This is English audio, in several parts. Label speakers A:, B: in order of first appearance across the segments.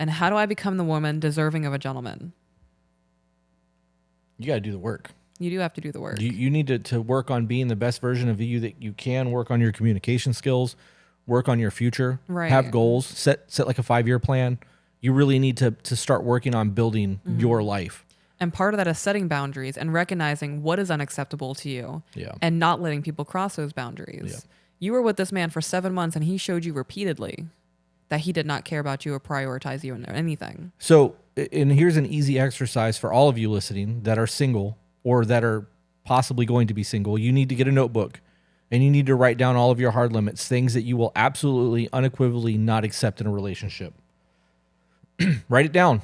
A: And how do I become the woman deserving of a gentleman?
B: You got to do the work.
A: You do have to do the work.
B: You need to work on being the best version of you that you can, work on your communication skills, work on your future,
A: Right.
B: have goals, set like a 5-year plan. You really need to start working on building your life.
A: And part of that is setting boundaries and recognizing what is unacceptable to you and not letting people cross those boundaries.
B: Yeah.
A: You were with this man for 7 months and he showed you repeatedly that he did not care about you or prioritize you in anything.
B: So, and here's an easy exercise for all of you listening that are single or that are possibly going to be single. You need to get a notebook and you need to write down all of your hard limits, things that you will absolutely, unequivocally not accept in a relationship. Write it down.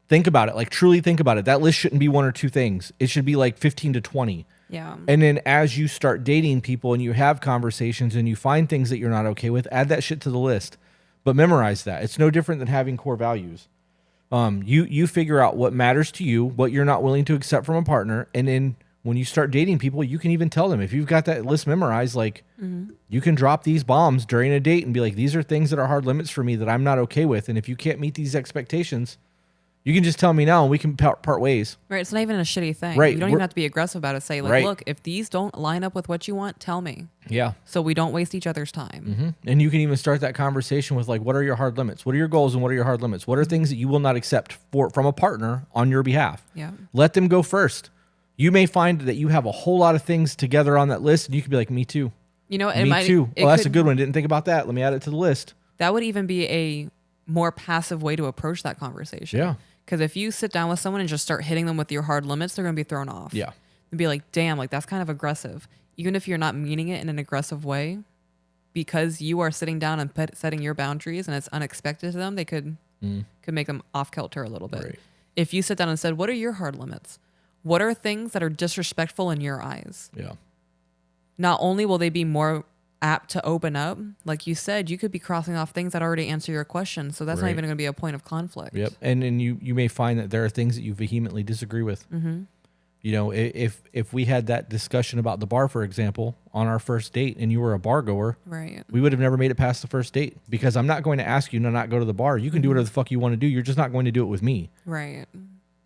B: Think about it. Like, truly think about it. That list shouldn't be 1 or 2 things. It should be like 15 to 20.
A: Yeah.
B: And then as you start dating people and you have conversations and you find things that you're not okay with, add that shit to the list. But memorize that. It's no different than having core values. You figure out what matters to you, what you're not willing to accept from a partner, and then when you start dating people, you can even tell them, if you've got that list memorized, like you can drop these bombs during a date and be like, these are things that are hard limits for me that I'm not okay with. And if you can't meet these expectations, you can just tell me now and we can part ways.
A: Right. It's not even a shitty thing.
B: Right.
A: You don't even have to be aggressive about it. Say, like,
B: Right.
A: look, if these don't line up with what you want, tell me.
B: Yeah.
A: So we don't waste each other's time.
B: And you can even start that conversation with, like, what are your hard limits? What are your goals and what are your hard limits? What are things that you will not accept from a partner on your behalf?
A: Yeah.
B: Let them go first. You may find that you have a whole lot of things together on that list and you could be like, me too.
A: You know,
B: Me too. Oh, that's a good one. Didn't think about that. Let me add it to the list.
A: That would even be a more passive way to approach that conversation.
B: Yeah.
A: Because if you sit down with someone and just start hitting them with your hard limits, they're going to be thrown off.
B: Yeah.
A: And be like, damn, like that's kind of aggressive. Even if you're not meaning it in an aggressive way, because you are sitting down and setting your boundaries and it's unexpected to them, they could make them off kilter a little bit.
B: Right.
A: If you sit down and said, what are your hard limits? What are things that are disrespectful in your eyes?
B: Yeah.
A: Not only will they be more apt to open up, like you said, you could be crossing off things that already answer your question. So that's not
B: Right.
A: even going to be a point of conflict.
B: Yep. And then you may find that there are things that you vehemently disagree with. You know, if we had that discussion about the bar, for example, on our first date and you were a bar goer,
A: Right.
B: we would have never made it past the first date because I'm not going to ask you to not go to the bar. You can do whatever the fuck you want to do. You're just not going to do it with me.
A: Right.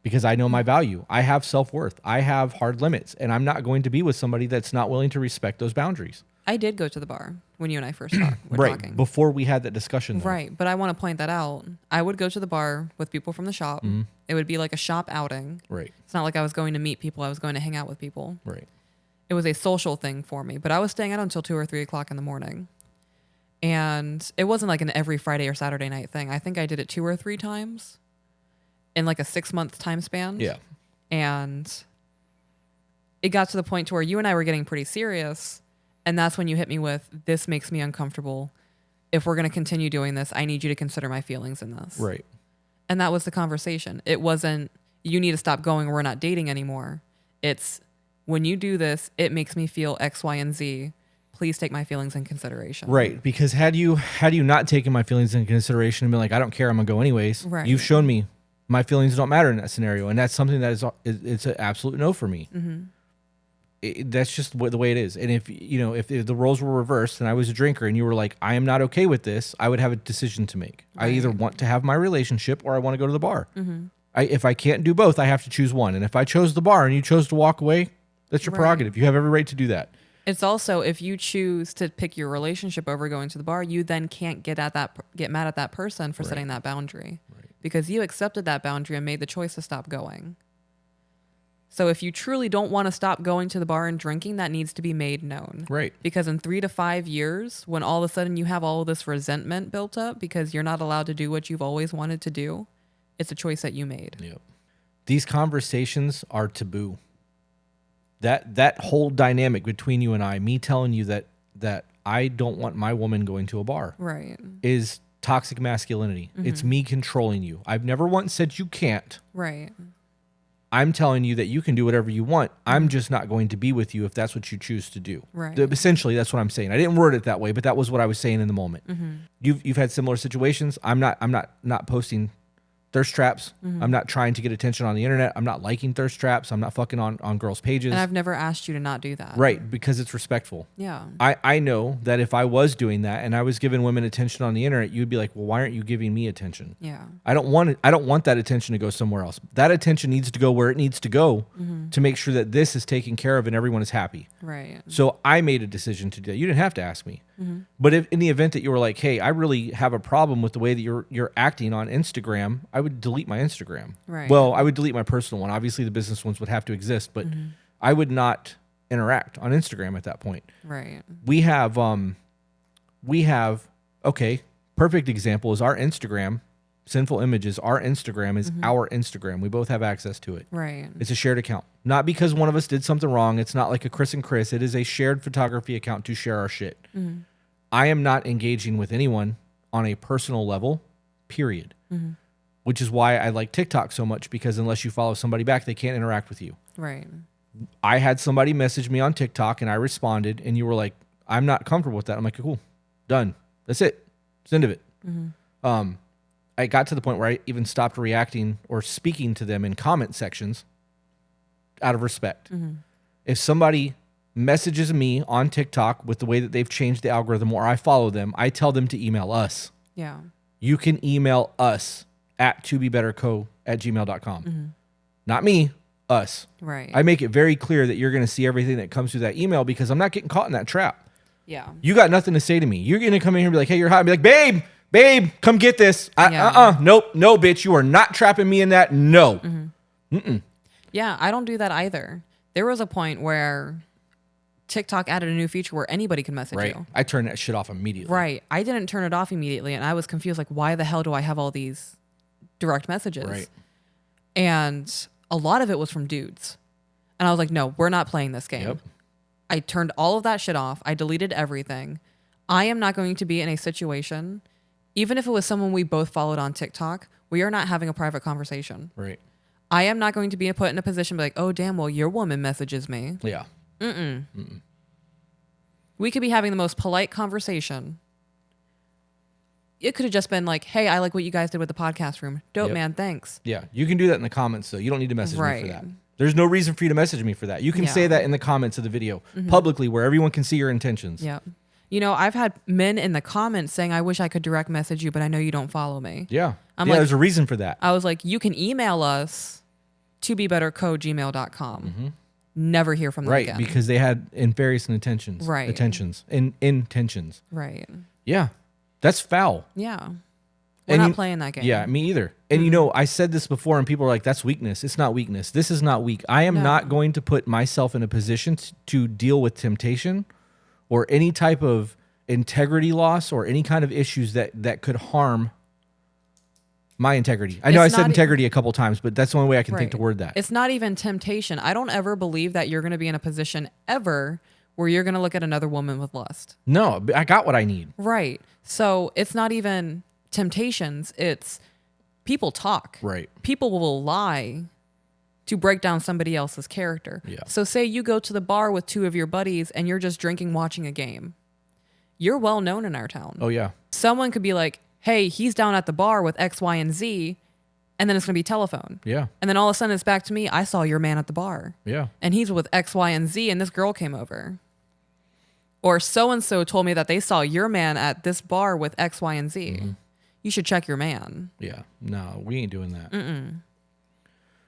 B: Because I know my value. I have self-worth. I have hard limits. And I'm not going to be with somebody that's not willing to respect those boundaries.
A: I did go to the bar when you and I first were
B: Right.
A: talking.
B: Before we had that discussion. Though.
A: Right. But I want to point that out. I would go to the bar with people from the shop. It would be like a shop outing.
B: Right.
A: It's not like I was going to meet people. I was going to hang out with people.
B: Right.
A: It was a social thing for me. But I was staying out until 2 or 3 o'clock in the morning. And it wasn't like an every Friday or Saturday night thing. I think I did it 2 or 3 times in like a 6-month time span.
B: Yeah.
A: And it got to the point to where you and I were getting pretty serious. And that's when you hit me with, this makes me uncomfortable. If we're going to continue doing this, I need you to consider my feelings in this.
B: Right.
A: And that was the conversation. It wasn't, you need to stop going, we're not dating anymore. It's, when you do this, it makes me feel X, Y, and Z. Please take my feelings in consideration.
B: Right. Because had you not taken my feelings in consideration and been like, I don't care, I'm going to go anyways.
A: Right.
B: You've shown me my feelings don't matter in that scenario. And that's something that it's an absolute no for me. That's just the way it is. And if the roles were reversed and I was a drinker and you were like, I am not okay with this, I would have a decision to make.
A: Right.
B: I either want to have my relationship or I want to go to the bar. If I can't do both, I have to choose one. And if I chose the bar and you chose to walk away, that's your prerogative. You have every right to do that.
A: It's also, if you choose to pick your relationship over going to the bar, you then can't get mad at that person for setting that boundary. Because you accepted that boundary and made the choice to stop going. So if you truly don't want to stop going to the bar and drinking, that needs to be made known.
B: Right.
A: Because in 3 to 5 years, when all of a sudden you have all of this resentment built up because you're not allowed to do what you've always wanted to do, it's a choice that you made.
B: Yep. These conversations are taboo. That whole dynamic between you and I, me telling you that I don't want my woman going to a bar,
A: Right.
B: is toxic masculinity. It's me controlling you. I've never once said you can't.
A: Right.
B: I'm telling you that you can do whatever you want. I'm just not going to be with you if that's what you choose to do.
A: Right.
B: Essentially, that's what I'm saying. I didn't word it that way, but that was what I was saying in the moment. You've had similar situations. I'm not posting thirst traps. I'm not trying to get attention on the internet. I'm not liking thirst traps. I'm not fucking on girls' pages.
A: And I've never asked you to not do that.
B: Right, because it's respectful.
A: Yeah.
B: I know that if I was doing that and I was giving women attention on the internet, you'd be like, well, why aren't you giving me attention?
A: Yeah.
B: I don't want that attention to go somewhere else. That attention needs to go where it needs to go to make sure that this is taken care of and everyone is happy.
A: Right.
B: So I made a decision to do that. You didn't have to ask me. But if in the event that you were like, hey, I really have a problem with the way that you're acting on Instagram, I would delete my Instagram.
A: Right.
B: Well, I would delete my personal one. Obviously, the business ones would have to exist, but I would not interact on Instagram at that point.
A: Right.
B: We have, okay, perfect example is our Instagram, Sinful Images. Our Instagram is our Instagram. We both have access to it.
A: Right.
B: It's a shared account. Not because one of us did something wrong. It's not like a Chris and Khrys. It is a shared photography account to share our shit. I am not engaging with anyone on a personal level, period. Which is why I like TikTok so much, because unless you follow somebody back, they can't interact with you.
A: Right.
B: I had somebody message me on TikTok and I responded and you were like, I'm not comfortable with that. I'm like, cool, done. That's it. It's the end of it. I got to the point where I even stopped reacting or speaking to them in comment sections out of respect. If somebody messages me on TikTok with the way that they've changed the algorithm or I follow them, I tell them to email us.
A: Yeah.
B: You can email us at tobebetterco@gmail.com. Not me, us.
A: Right.
B: I make it very clear that you're going to see everything that comes through that email because I'm not getting caught in that trap.
A: Yeah.
B: You got nothing to say to me. You're going to come in here and be like, hey, you're hot. And be like, babe, come get this. Nope, no, bitch. You are not trapping me in that. No.
A: Yeah, I don't do that either. There was a point where TikTok added a new feature where anybody can message you.
B: I turned that shit off immediately.
A: Right. I didn't turn it off immediately, and I was confused. Like, why the hell do I have all these direct messages?
B: Right.
A: And a lot of it was from dudes. And I was like, no, we're not playing this game.
B: Yep.
A: I turned all of that shit off. I deleted everything. I am not going to be in a situation, even if it was someone we both followed on TikTok, we are not having a private conversation.
B: Right.
A: I am not going to be put in a position to be like, oh, damn, well, your woman messages me.
B: Yeah.
A: We could be having the most polite conversation. It could have just been like, hey, I like what you guys did with the podcast room. Dope, man. Thanks.
B: Yeah. You can do that in the comments, though. You don't need to message me for that. There's no reason for you to message me for that. You can say that in the comments of the video publicly where everyone can see your intentions.
A: Yeah. You know, I've had men in the comments saying, I wish I could direct message you, but I know you don't follow me.
B: Yeah.
A: I'm like,
B: there's a reason for that.
A: I was like, you can email us tobebetterco@gmail.com. Never hear from them again.
B: Right, because they had nefarious intentions.
A: Right.
B: Intentions.
A: Right.
B: Yeah. That's foul.
A: Yeah. We're not playing that game.
B: Yeah, me either. And you know, I said this before and people are like, that's weakness. It's not weakness. This is not weak. I am not going to put myself in a position to deal with temptation or any type of integrity loss or any kind of issues that could harm my integrity. I know I said integrity a couple times, but that's the only way I can think to word that.
A: It's not even temptation. I don't ever believe that you're going to be in a position ever where you're going to look at another woman with lust.
B: No, I got what I need.
A: Right. So it's not even temptations. It's people talk.
B: Right.
A: People will lie to break down somebody else's character.
B: Yeah.
A: So say you go to the bar with two of your buddies and you're just drinking, watching a game. You're well known in our town.
B: Oh, yeah.
A: Someone could be like, hey, he's down at the bar with X, Y, and Z, and then it's going to be telephone.
B: Yeah.
A: And then all of a sudden it's back to me, I saw your man at the bar.
B: Yeah.
A: And he's with X, Y, and Z, and this girl came over. Or so-and-so told me that they saw your man at this bar with X, Y, and Z. You should check your man.
B: Yeah. No, we ain't doing that.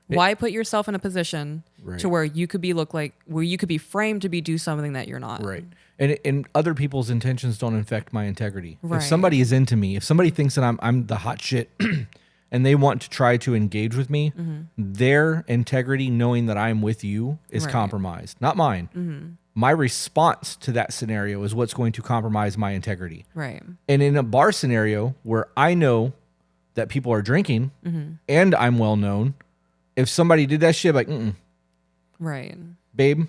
A: Why put yourself in a position to where you could be where you could be framed to do something that you're not?
B: Right. And other people's intentions don't affect my integrity.
A: Right.
B: If somebody is into me, if somebody thinks that I'm the hot shit and they want to try to engage with me, their integrity knowing that I'm with you is compromised, not mine. My response to that scenario is what's going to compromise my integrity.
A: Right.
B: And in a bar scenario where I know that people are drinking and I'm well known, if somebody did that shit, like,
A: right,
B: babe,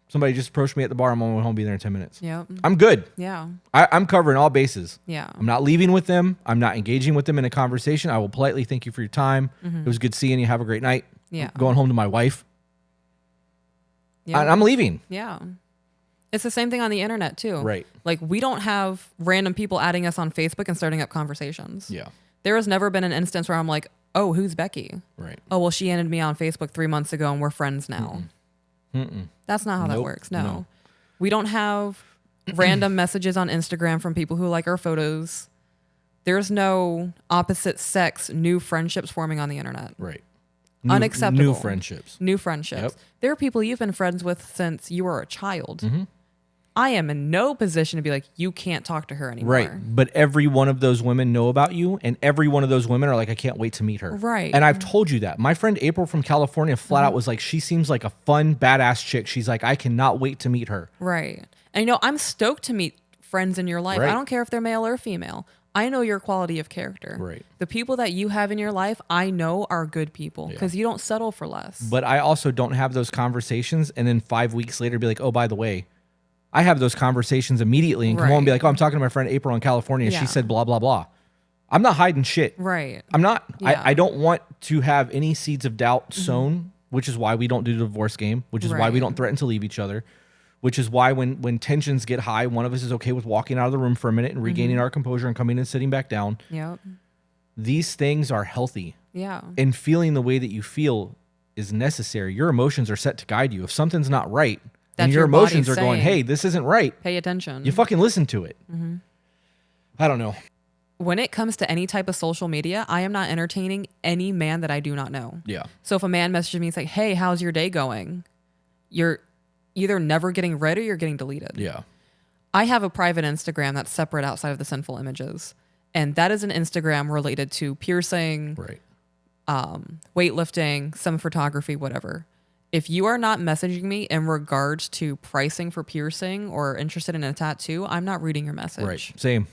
B: somebody just approached me at the bar. I'm on my way home, be there in 10 minutes.
A: Yep.
B: I'm good.
A: Yeah.
B: I'm covering all bases.
A: Yeah.
B: I'm not leaving with them. I'm not engaging with them in a conversation. I will politely thank you for your time. It was good seeing you. Have a great night.
A: Yeah.
B: I'm going home to my wife.
A: Yeah.
B: I'm leaving.
A: Yeah. It's the same thing on the internet too.
B: Right.
A: Like we don't have random people adding us on Facebook and starting up conversations.
B: Yeah.
A: There has never been an instance where I'm like, oh, who's Becky?
B: Right.
A: Oh, well, she ended me on Facebook 3 months ago and we're friends now. That's not how that works. No. We don't have random messages on Instagram from people who like our photos. There's no opposite sex new friendships forming on the internet.
B: Right.
A: Unacceptable.
B: New friendships.
A: New friendships.
B: Yep.
A: There are people you've been friends with since you were a child.
B: Mm-hmm.
A: I am in no position to be like, you can't talk to her anymore.
B: Right. But every one of those women know about you, and every one of those women are like, I can't wait to meet her.
A: Right.
B: And I've told you that. My friend April from California flat out was like, she seems like a fun, badass chick. She's like, I cannot wait to meet her.
A: Right. And I'm stoked to meet friends in your life.
B: Right.
A: I don't care if they're male or female. I know your quality of character.
B: Right.
A: The people that you have in your life, I know are good people because you don't settle for less.
B: But I also don't have those conversations and then 5 weeks later be like, oh, by the way, I have those conversations immediately and come home and be like, oh, I'm talking to my friend April in California. And she said blah, blah, blah. I'm not hiding shit.
A: Right.
B: I'm not.
A: Yeah.
B: I don't want to have any seeds of doubt sown, which is why we don't do the divorce game, which is why we don't threaten to leave each other, which is why when tensions get high, one of us is okay with walking out of the room for a minute and regaining our composure and coming and sitting back down.
A: Yep.
B: These things are healthy.
A: Yeah.
B: And feeling the way that you feel is necessary. Your emotions are set to guide you. If something's not right,
A: That's
B: and your
A: your body
B: emotions are going,
A: saying,
B: hey, this isn't right.
A: Pay attention.
B: You fucking listen to it. I don't know.
A: When it comes to any type of social media, I am not entertaining any man that I do not know.
B: Yeah.
A: So if a man messages me and say, hey, how's your day going? You're either never getting read or you're getting deleted.
B: Yeah.
A: I have a private Instagram that's separate outside of the sinful images. And that is an Instagram related to piercing,
B: Right.
A: weightlifting, some photography, whatever. If you are not messaging me in regards to pricing for piercing or interested in a tattoo, I'm not reading your message.
B: Right. Same.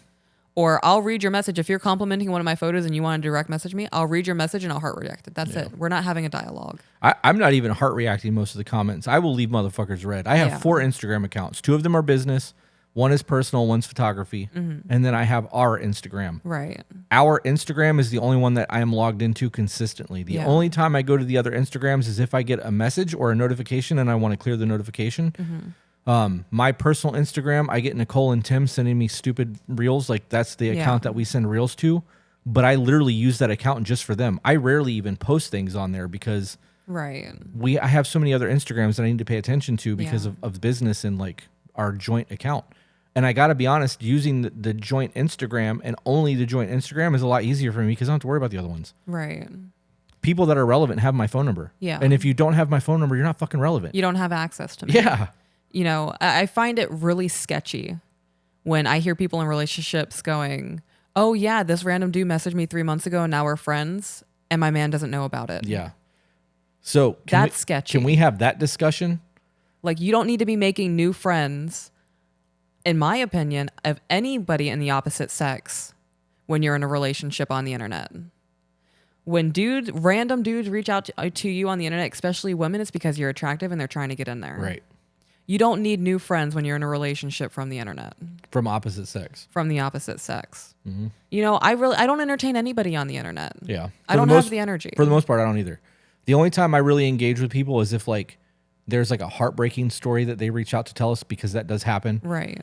A: Or I'll read your message. If you're complimenting one of my photos and you want to direct message me, I'll read your message and I'll heart react it. That's it. We're not having a dialogue.
B: I'm not even heart reacting most of the comments. I will leave motherfuckers read. I have 4 Instagram accounts. 2 of them are business. 1 is personal, 1's photography. And then I have our Instagram.
A: Right.
B: Our Instagram is the only one that I am logged into consistently. The only time I go to the other Instagrams is if I get a message or a notification and I want to clear the notification. My personal Instagram, I get Nicole and Tim sending me stupid reels. Like that's the account that we send reels to. But I literally use that account just for them. I rarely even post things on there because I have so many other Instagrams that I need to pay attention to because of business and like our joint account. And I got to be honest, using the joint Instagram and only the joint Instagram is a lot easier for me because I don't have to worry about the other ones.
A: Right.
B: People that are relevant have my phone number.
A: Yeah.
B: And if you don't have my phone number, you're not fucking relevant.
A: You don't have access to me.
B: Yeah.
A: You know, I find it really sketchy when I hear people in relationships going, oh, yeah, this random dude messaged me 3 months ago and now we're friends and my man doesn't know about it.
B: Yeah. So
A: that's sketchy.
B: Can we have that discussion?
A: Like, you don't need to be making new friends, in my opinion, of anybody in the opposite sex when you're in a relationship on the internet. When random dudes reach out to you on the internet, especially women, it's because you're attractive and they're trying to get in there.
B: Right.
A: You don't need new friends when you're in a relationship from the internet.
B: From opposite sex.
A: From the opposite sex. You know, I don't entertain anybody on the internet.
B: Yeah.
A: I don't have the energy.
B: For the most part, I don't either. The only time I really engage with people is if like there's like a heartbreaking story that they reach out to tell us, because that does happen.
A: Right.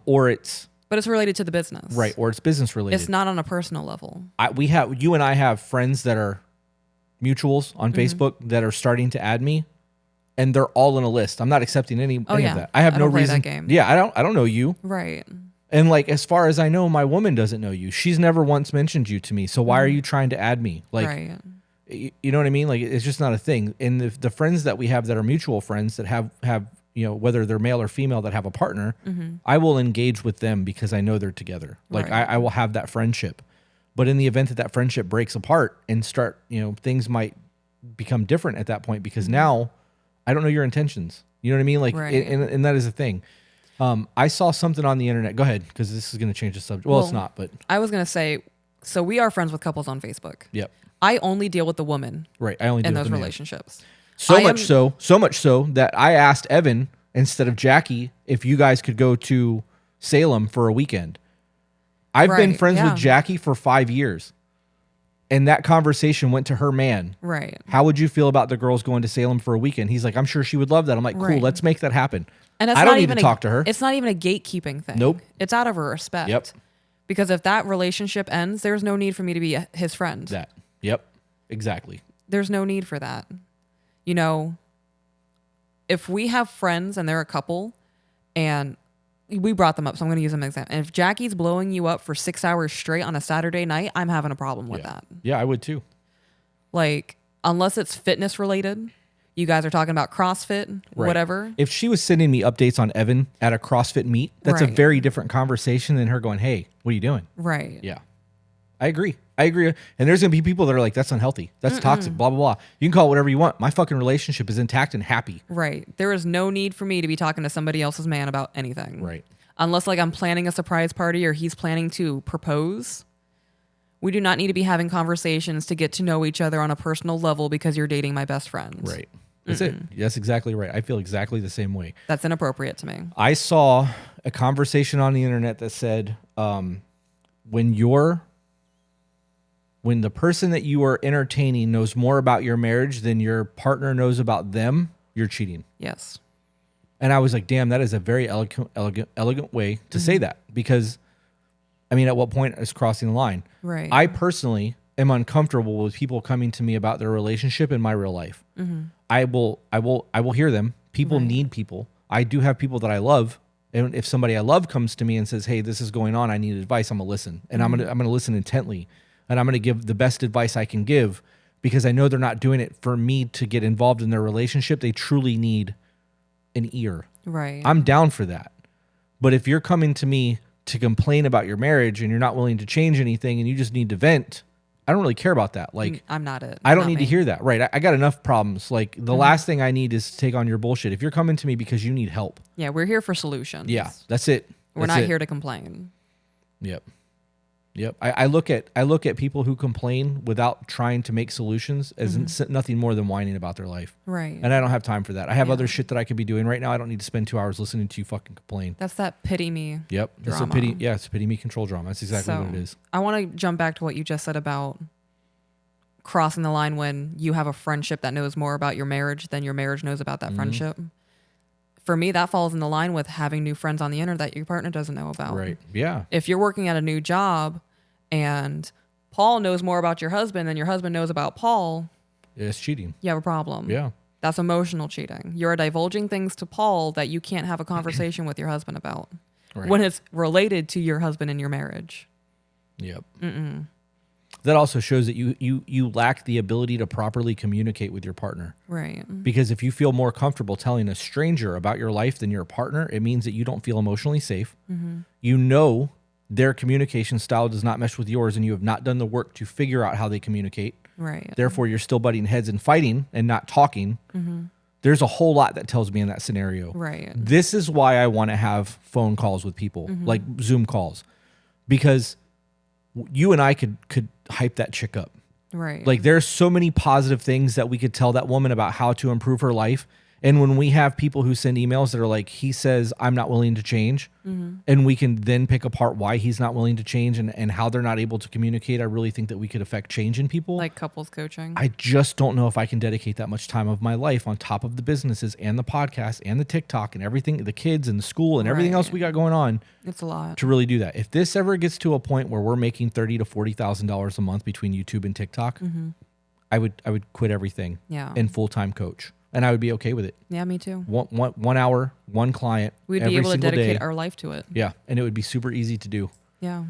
B: Or it's...
A: But it's related to the business.
B: Right. Or it's business related.
A: It's not on a personal level.
B: You and I have friends that are mutuals on Facebook that are starting to add me, and they're all in a list. I'm not accepting any of that. I have no reason. Play that game. Yeah, I don't know you.
A: Right.
B: And like, as far as I know, my woman doesn't know you. She's never once mentioned you to me. So why are you trying to add me? Like,
A: right.
B: You know what I mean? Like, it's just not a thing. And the friends that we have that are mutual friends that have you know, whether they're male or female that have a partner, I will engage with them because I know they're together. Like, I will have that friendship. But in the event that friendship breaks apart and start, you know, things might become different at that point, because now I don't know your intentions. You know what I mean? Like, and that is a thing. I saw something on the internet. Go ahead, because this is going to change the subject. Well, it's not, but
A: I was going to say, so we are friends with couples on Facebook.
B: Yep.
A: I only deal with the woman.
B: Right. I only deal
A: in
B: with
A: those
B: the man.
A: relationships.
B: So much so that I asked Evan instead of Jackie if you guys could go to Salem for a weekend. I've been friends with Jackie for 5 years. And that conversation went to her man.
A: Right.
B: How would you feel about the girls going to Salem for a weekend? He's like, I'm sure she would love that. I'm like, cool, let's make that happen.
A: And
B: I don't need to talk to her.
A: It's not even a gatekeeping thing.
B: Nope.
A: It's out of her respect.
B: Yep.
A: Because if that relationship ends, there's no need for me to be his friend.
B: Yep. Exactly.
A: There's no need for that. You know, if we have friends and they're a couple and we brought them up, so I'm going to use them as an example. And if Jackie's blowing you up for 6 hours straight on a Saturday night, I'm having a problem with that.
B: Yeah, I would too.
A: Like, unless it's fitness related, you guys are talking about CrossFit, whatever.
B: If she was sending me updates on Evan at a CrossFit meet, that's a very different conversation than her going, hey, what are you doing?
A: Right.
B: Yeah. I agree. And there's going to be people that are like, that's unhealthy. That's toxic, blah, blah, blah. You can call it whatever you want. My fucking relationship is intact and happy.
A: Right. There is no need for me to be talking to somebody else's man about anything.
B: Right.
A: Unless like I'm planning a surprise party or he's planning to propose. We do not need to be having conversations to get to know each other on a personal level because you're dating my best friend.
B: Right. That's it. That's exactly right. I feel exactly the same way.
A: That's inappropriate to me.
B: I saw a conversation on the internet that said, when the person that you are entertaining knows more about your marriage than your partner knows about them, you're cheating.
A: Yes.
B: And I was like, damn, that is a very elegant way to say that. Because, I mean, at what point is crossing the line?
A: Right.
B: I personally am uncomfortable with people coming to me about their relationship in my real life. I will hear them. People need people. I do have people that I love. And if somebody I love comes to me and says, hey, this is going on, I need advice, I'm going to listen. And I'm going to listen intently. And I'm going to give the best advice I can give because I know they're not doing it for me to get involved in their relationship. They truly need an ear.
A: Right.
B: I'm down for that. But if you're coming to me to complain about your marriage and you're not willing to change anything and you just need to vent, I don't really care about that. Like,
A: I'm not it.
B: I don't need to hear that. Right. I got enough problems. Like the last thing I need is to take on your bullshit. If you're coming to me because you need help.
A: Yeah. We're here for solutions.
B: Yeah. That's it.
A: We're not here to complain.
B: Yep. I look at people who complain without trying to make solutions as nothing more than whining about their life.
A: Right.
B: And I don't have time for that. I have other shit that I could be doing right now. I don't need to spend 2 hours listening to you fucking complain.
A: That's that pity me.
B: Yep. That's a pity. Yeah. It's a pity me control drama. That's exactly what it is.
A: I want to jump back to what you just said about crossing the line when you have a friendship that knows more about your marriage than your marriage knows about that friendship. For me, that falls in the line with having new friends on the internet that your partner doesn't know about.
B: Right. Yeah.
A: If you're working at a new job and Paul knows more about your husband than your husband knows about Paul,
B: it's cheating.
A: you have a problem.
B: Yeah.
A: That's emotional cheating. You're divulging things to Paul that you can't have a conversation with your husband about when it's related to your husband and your marriage.
B: Yep. That also shows that you lack the ability to properly communicate with your partner.
A: Right.
B: Because if you feel more comfortable telling a stranger about your life than your partner, it means that you don't feel emotionally safe. You know their communication style does not mesh with yours, and you have not done the work to figure out how they communicate.
A: Right.
B: Therefore, you're still butting heads and fighting and not talking. There's a whole lot that tells me in that scenario.
A: Right.
B: This is why I want to have phone calls with people, like Zoom calls, because you and I could hype that chick up.
A: Right.
B: Like there's so many positive things that we could tell that woman about how to improve her life. And when we have people who send emails that are like, he says, I'm not willing to change. And we can then pick apart why he's not willing to change and how they're not able to communicate. I really think that we could affect change in people.
A: Like couples coaching.
B: I just don't know if I can dedicate that much time of my life on top of the businesses and the podcast and the TikTok and everything, the kids and the school and everything else we got going on.
A: It's a lot.
B: To really do that. If this ever gets to a point where we're making $30,000 to $40,000 a month between YouTube and TikTok, I would quit everything and full-time coach. And I would be okay with it.
A: Yeah, me too.
B: 1 hour, one client.
A: We'd
B: every
A: be able to dedicate
B: day.
A: our life to it.
B: Yeah. And it would be super easy to do.
A: Yeah.